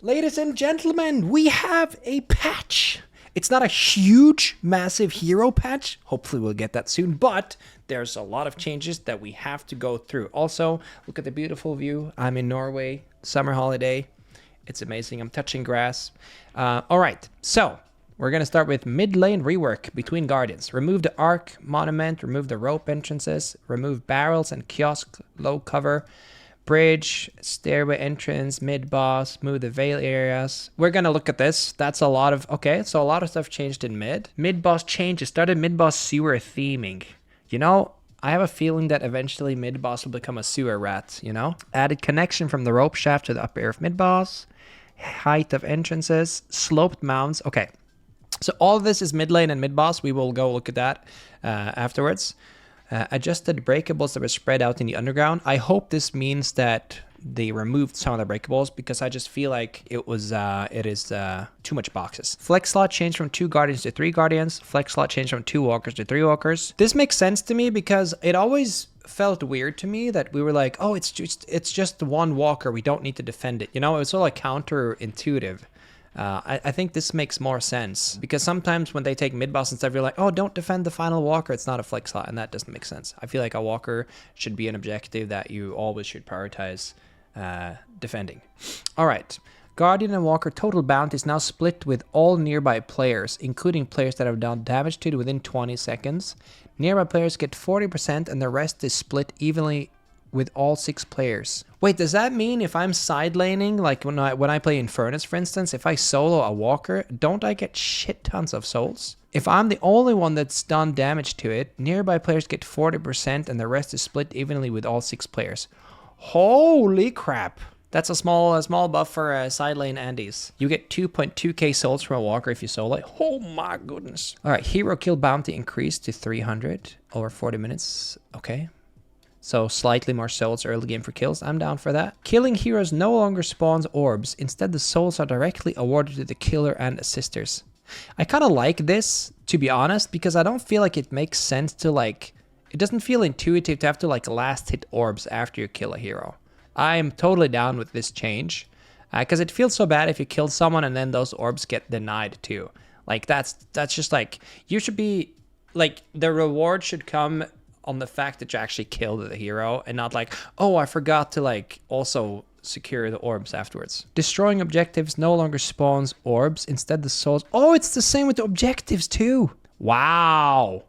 Ladies and gentlemen, we have a patch. It's not a huge, massive hero patch. Hopefully we'll get that soon, but there's a lot of changes that we have to go through. Also, look at the beautiful view. I'm in Norway, summer holiday. It's amazing. I'm touching grass. All right, so we're going to start with mid lane rework between guardians. Remove the arc monument, remove the rope entrances, remove barrels and kiosk low cover, bridge, stairway entrance, mid boss, move the veil areas. We're going to look at this. That's a lot of, okay, so a lot of stuff changed in mid. Mid boss changes, started mid boss sewer theming. You know, I have a feeling that eventually mid boss will become a sewer rat, you know? Added connection from the rope shaft to the upper area of mid boss, height of entrances, sloped mounts. Okay. So all of this is mid lane and mid boss. We will go look at that afterwards. Adjusted breakables that were spread out in the underground. I hope this means that they removed some of the breakables because I just feel like it is too much boxes. Flex slot changed from 2 guardians to 3 guardians. Flex slot changed from 2 walkers to 3 walkers. This makes sense to me because it always felt weird to me that we were like, oh, it's just one walker. We don't need to defend it. You know, it was sort of like counterintuitive. I think this makes more sense because sometimes when they take mid-boss and stuff, you're like, oh, don't defend the final walker. It's not a flex slot, and that doesn't make sense. I feel like a walker should be an objective that you always should prioritize defending. All right. Guardian and Walker total bounty is now split with all nearby players, including players that have done damage to it within 20 seconds. Nearby players get 40% and the rest is split evenly with all 6 players. Wait, does that mean if I'm side laning, like when I play Infernus, for instance, if I solo a walker, don't I get shit tons of souls? If I'm the only one that's done damage to it, nearby players get 40% and the rest is split evenly with all 6 players. Holy crap. That's a small buff for side lane Andes. You get 2.2k souls from a walker if you solo it. Oh my goodness. All right, hero kill bounty increased to 300 over 40 minutes. Okay. So slightly more souls early game for kills. I'm down for that. Killing heroes no longer spawns orbs. Instead, the souls are directly awarded to the killer and assisters. I kind of like this, to be honest, because I don't feel like it makes sense to like... It doesn't feel intuitive to have to like last hit orbs after you kill a hero. I'm totally down with this change. Because it feels so bad if you kill someone and then those orbs get denied too. Like that's just like... You should be... Like the reward should come on the fact that you actually killed the hero and not like, oh, I forgot to like also secure the orbs afterwards. Destroying objectives no longer spawns orbs. Instead, the souls... Oh, it's the same with the objectives too. Wow.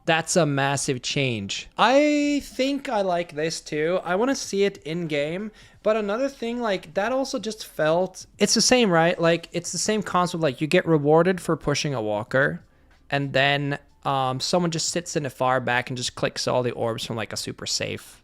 That's a massive change. I think I like this too. I want to see it in game. But another thing, like that also just felt... It's the same, right? Like it's the same concept. Like you get rewarded for pushing a walker and then someone just sits in the far back and just clicks all the orbs from like a super safe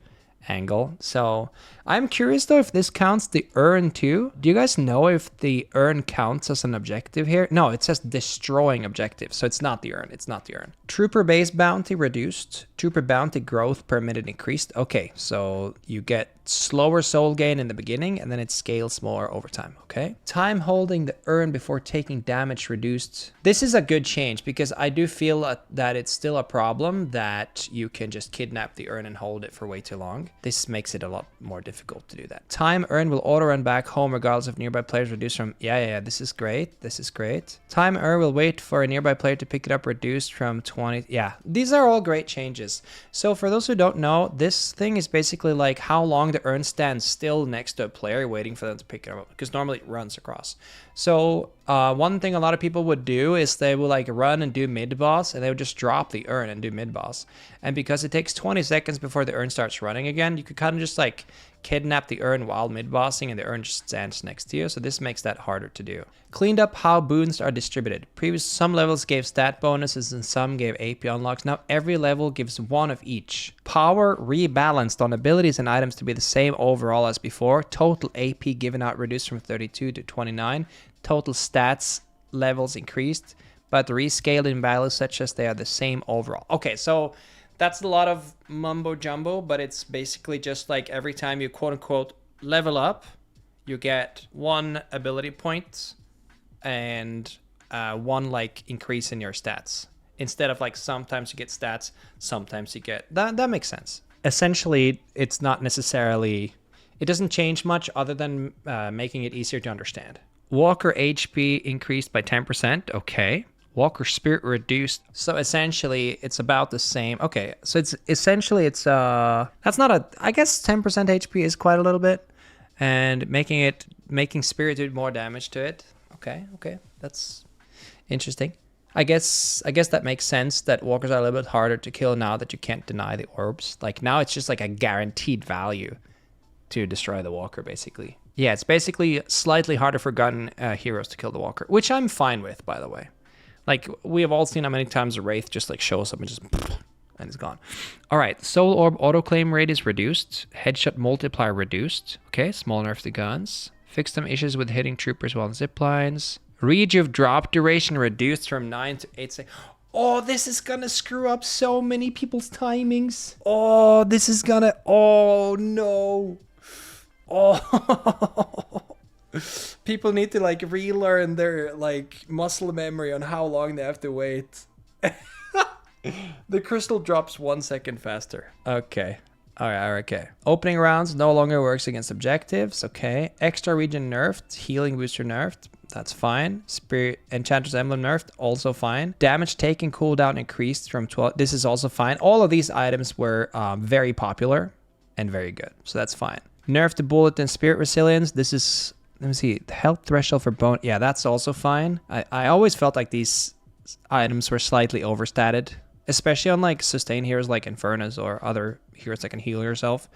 angle. So I'm curious though if this counts the urn too. Do you guys know if the urn counts as an objective here? No, it says destroying objectives, so it's not the urn. It's not the urn. Trooper base bounty reduced. Trooper bounty growth per minute increased. Okay, so you get slower soul gain in the beginning and then it scales more over time. Okay. Time holding the urn before taking damage reduced. This is a good change because I do feel that it's still a problem that you can just kidnap the urn and hold it for way too long. This makes it a lot more difficult to do that. Time urn will auto run back home regardless of nearby players reduced from... Yeah, this is great. This is great. Time urn will wait for a nearby player to pick it up reduced from 20... Yeah, these are all great changes. So for those who don't know, this thing is basically like how long the urn stands still next to a player waiting for them to pick it up because normally it runs across. So one thing a lot of people would do is they would like run and do mid boss and they would just drop the urn and do mid boss. And because it takes 20 seconds before the urn starts running again, you could kind of just like kidnap the urn while mid bossing and the urn just stands next to you. So this makes that harder to do. Cleaned up how boons are distributed. Previously, some levels gave stat bonuses and some gave AP unlocks. Now every level gives one of each. Power rebalanced on abilities and items to be the same overall as before. Total AP given out reduced from 32 to 29. Total stats levels increased, but rescaled in values such as they are the same overall. Okay, so that's a lot of mumbo jumbo, but it's basically just like every time you quote unquote level up, you get 1 ability point and 1 like increase in your stats. Instead of like sometimes you get stats, sometimes you get... That makes sense. Essentially, it's not necessarily It doesn't change much other than making it easier to understand. Walker HP increased by 10%. Okay. Walker Spirit reduced. So essentially, it's about the same. Okay, so it's essentially, that's not a, I guess 10% HP is quite a little bit. And making Spirit do more damage to it. Okay, that's interesting. I guess that makes sense that Walkers are a little bit harder to kill now that you can't deny the orbs. Like now it's just like a guaranteed value to destroy the Walker, basically. Yeah, it's basically slightly harder for gun heroes to kill the Walker, which I'm fine with, by the way. Like, we have all seen how many times a Wraith just like shows up and just, and it's gone. All right, Soul Orb autoclaim rate is reduced. Headshot multiplier reduced. Okay, small nerf to guns. Fix some issues with hitting troopers while on ziplines. Rejuve drop duration reduced from 9 to 8 seconds. Oh, this is gonna screw up so many people's timings. Oh, this is gonna, oh no. Oh. People need to like relearn their like muscle memory on how long they have to wait. The crystal drops 1 second faster. Okay. All right. Okay. Opening rounds no longer works against objectives. Okay. Extra region nerfed. Healing booster nerfed. That's fine. Spirit Enchanter's Emblem nerfed. Also fine. Damage taken cooldown increased from 12. This is also fine. All of these items were very popular and very good. So that's fine. Nerf the bullet and spirit resilience. This is, let me see, the health threshold for bone. Yeah, that's also fine. I always felt like these items were slightly overstated, especially on like sustain heroes like Infernus or other heroes that can heal yourself,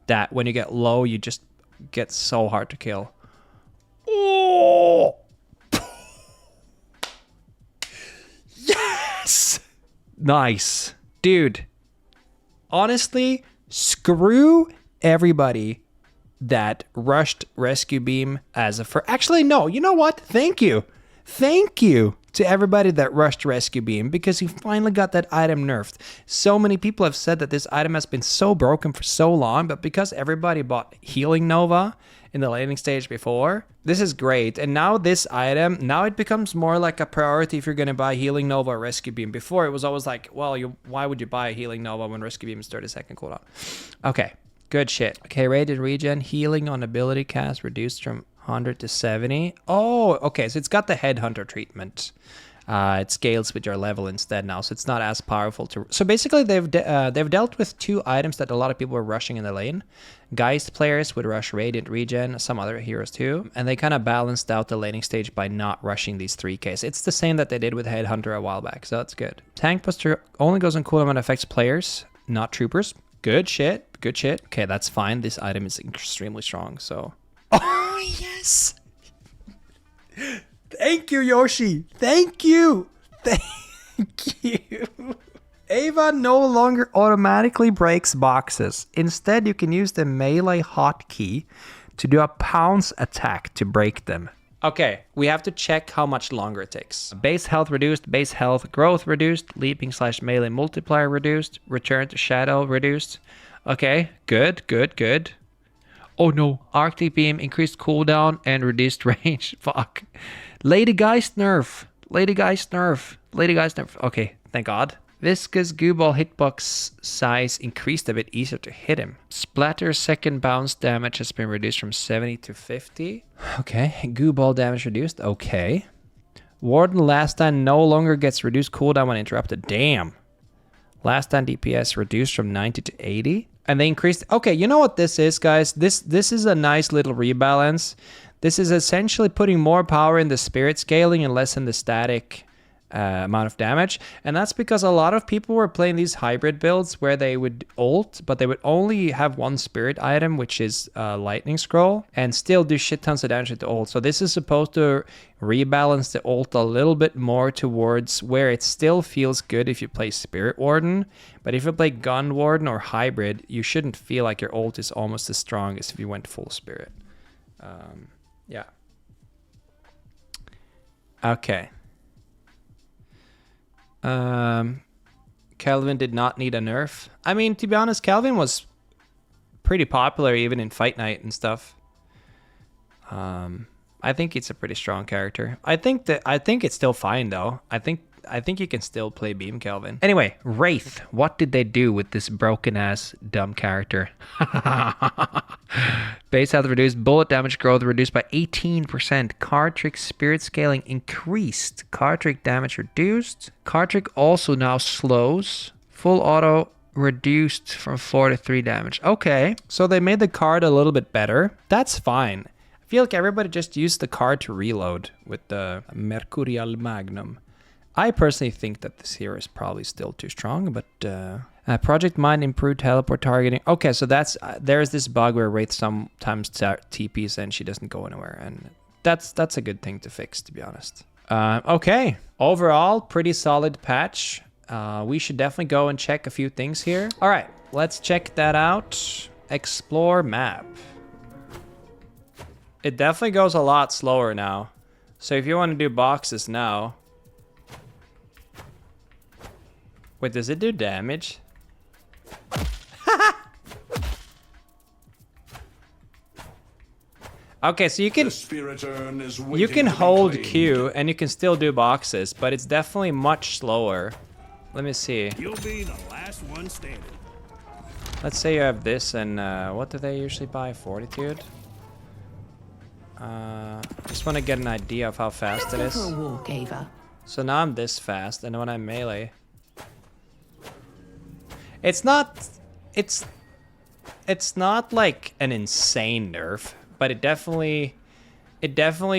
that when you get low, you just get so hard to kill. Oh! Yes! Nice. Dude, honestly, screw everybody that rushed Rescue Beam as a first. Actually, no, you know what? Thank you. Thank you to everybody that rushed Rescue Beam, because you finally got that item nerfed. So many people have said that this item has been so broken for so long, but because everybody bought Healing Nova in the laning stage before, this is great. And now this item, now it becomes more like a priority if you're going to buy Healing Nova or Rescue Beam. Before, it was always like, well, why would you buy a Healing Nova when Rescue Beam is 30-second cooldown? Okay. Good shit. Okay, rated regen. Healing on ability cast reduced from 100 to 70. Oh, okay. So it's got the Headhunter treatment. It scales with your level instead now, so it's not as powerful to. So basically, they've dealt with two items that a lot of people were rushing in the lane. Geist players would rush Radiant Regen, some other heroes too, and they kind of balanced out the laning stage by not rushing these 3Ks. It's the same that they did with Headhunter a while back, so that's good. Tank Buster only goes on cooldown when it affects players, not troopers. Good shit. Good shit. Okay, that's fine. This item is extremely strong, so. Oh, yes! Thank you, Yoshi. Thank you. Thank you. Ava no longer automatically breaks boxes. Instead, you can use the melee hotkey to do a pounce attack to break them. Okay, we have to check how much longer it takes. Base health reduced, base health growth reduced, leaping/melee multiplier reduced, return to shadow reduced. Okay, good. Oh no, Arctic Beam increased cooldown and reduced range. Fuck. Lady Geist nerf. Okay, thank God. Viscous goo ball hitbox size increased a bit easier to hit him. Splatter second bounce damage has been reduced from 70 to 50. Okay, goo ball damage reduced. Okay. Warden last stand no longer gets reduced cooldown when interrupted. Damn. Last stand DPS reduced from 90 to 80. And they increased. Okay, you know what this is, guys? This is a nice little rebalance. This is essentially putting more power in the spirit scaling and less in the static amount of damage. And that's because a lot of people were playing these hybrid builds where they would ult, but they would only have one spirit item, which is lightning scroll, and still do shit tons of damage with the ult. So this is supposed to rebalance the ult a little bit more towards where it still feels good if you play Spirit Warden, but if you play Gun Warden or hybrid, you shouldn't feel like your ult is almost as strong as if you went full spirit. Yeah. Okay. Kelvin did not need a nerf. I mean, to be honest, Kelvin was pretty popular even in Fight Night and stuff. I think it's a pretty strong character. I think it's still fine though. I think I think you can still play Beam Kelvin. Anyway, Wraith. What did they do with this broken ass dumb character? Base health reduced, bullet damage growth reduced by 18%. Card trick spirit scaling increased. Card trick damage reduced. Card trick also now slows. Full auto reduced from 4 to 3 damage. Okay, so they made the card a little bit better. That's fine. I feel like everybody just used the card to reload with the Mercurial Magnum. I personally think that this hero is probably still too strong, but Project Mind improved teleport targeting. Okay, so that's there's this bug where Wraith sometimes TPs and she doesn't go anywhere, and that's a good thing to fix, to be honest. Okay, overall, pretty solid patch. We should definitely go and check a few things here. All right, let's check that out. Explore map. It definitely goes a lot slower now. So if you want to do boxes now... Wait, does it do damage? Okay, so you can hold Q and you can still do boxes, but it's definitely much slower. Let me see. You'll be the last one standing. Let's say you have this, and what do they usually buy? Fortitude? Just want to get an idea of how fast it is. Let's go for a walk, Ava. So now I'm this fast, and when I'm melee, it's not like an insane nerf, but it definitely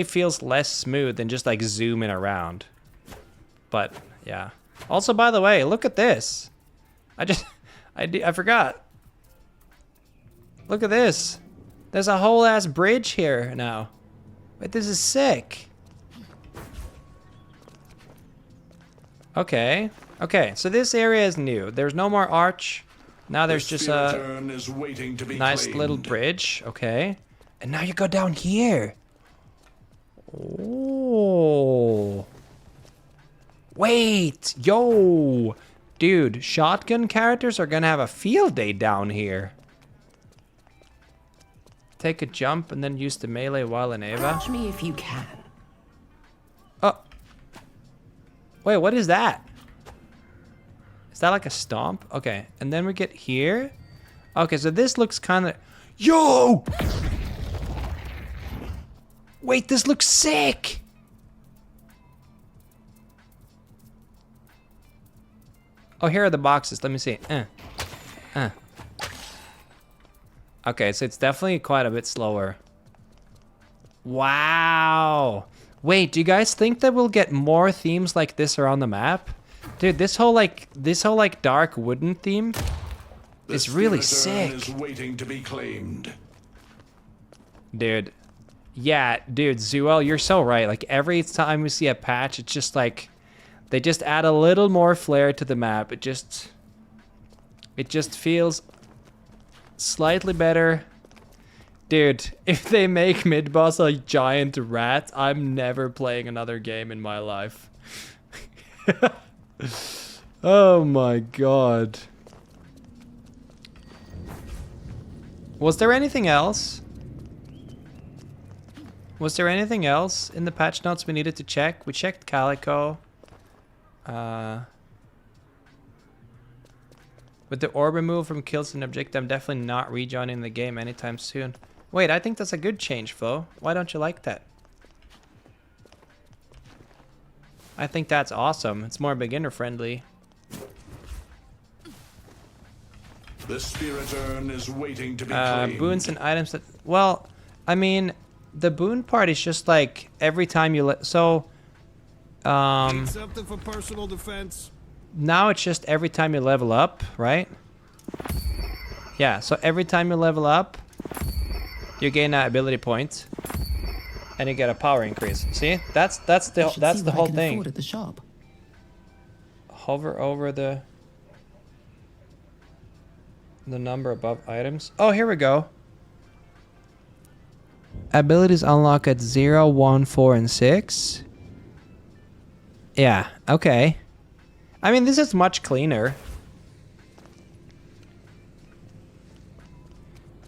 feels less smooth than just like zooming around. But yeah. Also, by the way, look at this. I forgot. Look at this. There's a whole ass bridge here now. Wait, this is sick. Okay. Okay, so this area is new. There's no more arch. Now there's just a nice little bridge. Okay. And now you go down here. Oh. Wait, yo. Dude, shotgun characters are gonna have a field day down here. Take a jump and then use the melee while in Ava. Catch me if you can. Oh. Wait, what is that? Is that like a stomp? Okay, and then we get here. Okay, so this looks kind of... Yo! Wait, this looks sick! Oh, here are the boxes. Let me see. Okay, so it's definitely quite a bit slower. Wow. Wait, do you guys think that we'll get more themes like this around the map? Dude, this whole dark wooden theme is really sick. Is waiting to be claimed. Dude. Yeah, dude, Zuel, you're so right. Like every time we see a patch, it's just like they just add a little more flair to the map. It just feels slightly better. Dude, if they make mid-boss a giant rat, I'm never playing another game in my life. Oh my god. Was there anything else? Was there anything else in the patch notes we needed to check? We checked Calico. With the orb removal from kills and objective, I'm definitely not rejoining the game anytime soon. Wait, I think that's a good change, Flo. Why don't you like that? I think that's awesome. It's more beginner friendly. The spirit urn is waiting to be claimed. Boons and items that... Well, I mean, the boon part is just like every time you... Need something for personal defense. Now it's just every time you level up, right? Yeah, so every time you level up, you gain an ability point, and you get a power increase. See, that's the whole thing. At the shop. Hover over the number above items. Oh, here we go. Abilities unlock at 0, 1, 4, and 6. Yeah, okay. I mean, this is much cleaner.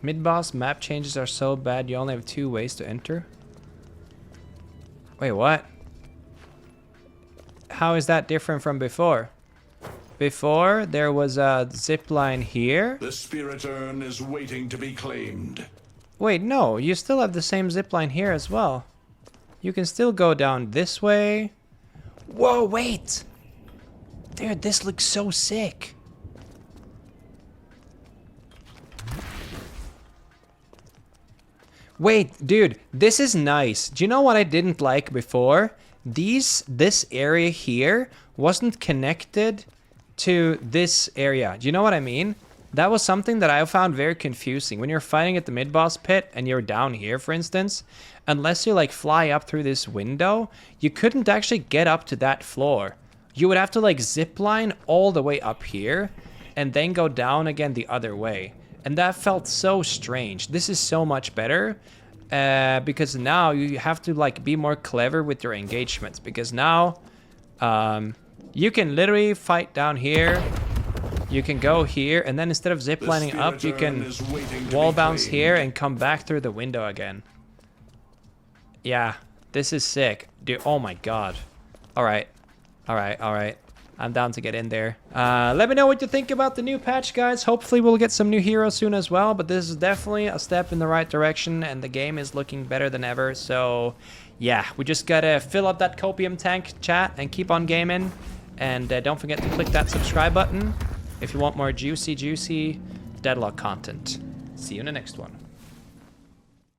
Mid-boss map changes are so bad you only have 2 ways to enter. Wait, what? How is that different from before? Before, there was a zip line here. The spirit urn is waiting to be claimed. Wait, no, you still have the same zip line here as well. You can still go down this way. Whoa, wait! Dude, this looks so sick. Wait, dude, this is nice. Do you know what I didn't like before? This area here wasn't connected to this area. Do you know what I mean? That was something that I found very confusing. When you're fighting at the mid-boss pit and you're down here, for instance, unless you like fly up through this window, you couldn't actually get up to that floor. You would have to like zip line all the way up here and then go down again the other way. And that felt so strange. This is so much better because now you have to like be more clever with your engagements, because now you can literally fight down here. You can go here, and then instead of ziplining up, you can wall bounce here and come back through the window again. Yeah, this is sick. Dude, oh my god. Alright. Alright, alright. I'm down to get in there. Let me know what you think about the new patch, guys. Hopefully we'll get some new heroes soon as well, but this is definitely a step in the right direction, and the game is looking better than ever. So, yeah, we just gotta fill up that copium tank, chat, and keep on gaming. And don't forget to click that subscribe button if you want more juicy Deadlock content. See you in the next one.